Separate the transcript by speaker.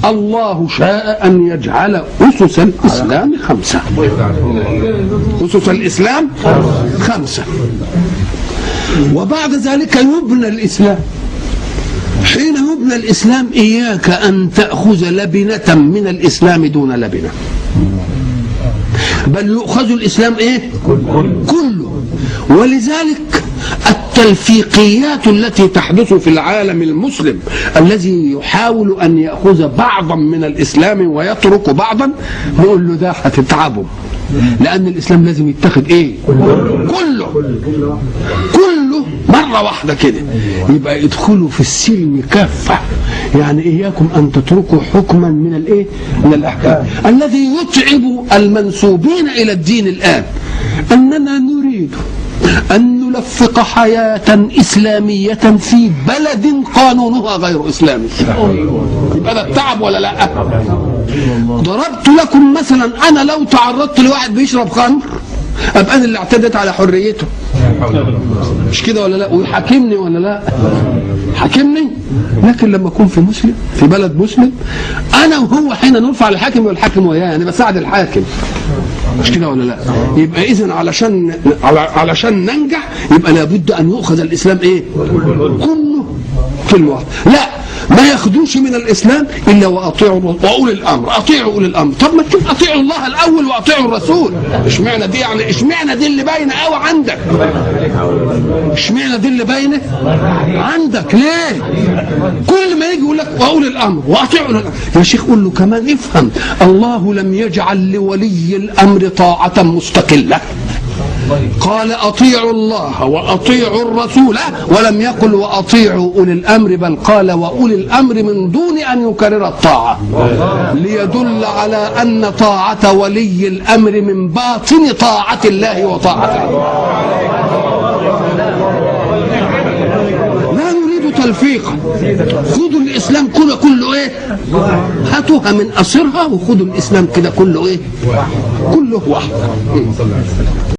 Speaker 1: الله شاء أن يجعل أسس الإسلام 5. أسس الإسلام 5، وبعد ذلك يبنى الإسلام. حين يبنى الإسلام إياك أن تأخذ لبنة من الإسلام دون لبنة، بل يؤخذ الإسلام إيه؟ كله. ولذلك التلفيقيات التي تحدث في العالم المسلم الذي يحاول أن يأخذ بعضا من الإسلام ويترك بعضا، نقول له ده هتتعبه، لأن الإسلام لازم يتخذ إيه؟ كله مرة واحدة كده. يبقى ادخلوا في السلم كافة، يعني إياكم أن تتركوا حكما من الإيه؟ من الأحكام. الذي يتعب المنسوبين إلى الدين الآن أننا نريد أن نلفق حياة إسلامية في بلد قانونها غير إسلامي. يبقى ده التعب ولا لا؟ ضربت لكم مثلا، أنا لو تعرضت لواحد بيشرب خمر أبقى أنا اللي اعتدت على حريته، مش كده ولا لا؟ ويحاكمني ولا لا؟ حاكمني. لكن لما أكون في مسلم، في بلد مسلم، أنا وهو حين نرفع الحاكم والحاكم وياه، يعني بساعد الحاكم، مش كده ولا لا؟ يبقى إذن علشان ننجح يبقى لابد أن يؤخذ الإسلام إيه؟ كله كلمة واحدة. لا، ما ياخدوش من الإسلام إلا وأطيعوا وأولي الأمر. أطيعوا أولي الأمر. طب ما تشوف أطيعوا الله الأول وأطيعوا الرسول. اشمعنى دي؟ يعني اشمعنى دي اللي باينة قوي عندك؟ اشمعنى دي اللي باينة عندك؟ ليه؟ كل ما يجي يقول لك وأولي الأمر وأطيعوا أولي الأمر. يا شيخ قول له كمان افهم، الله لم يجعل لولي الأمر طاعة مستقلة، قال أطيعوا الله وأطيعوا الرسول، ولم يقل وأطيعوا أولي الأمر، بل قال وأولي الأمر من دون أن يكرر الطاعة، ليدل على أن طاعة ولي الأمر من باطن طاعة الله وطاعته. لا نريد تلفيقا، خذوا الإسلام كله إيه؟ هاتوها من أصرها وخذوا الإسلام كده كله إيه؟ كله واحد.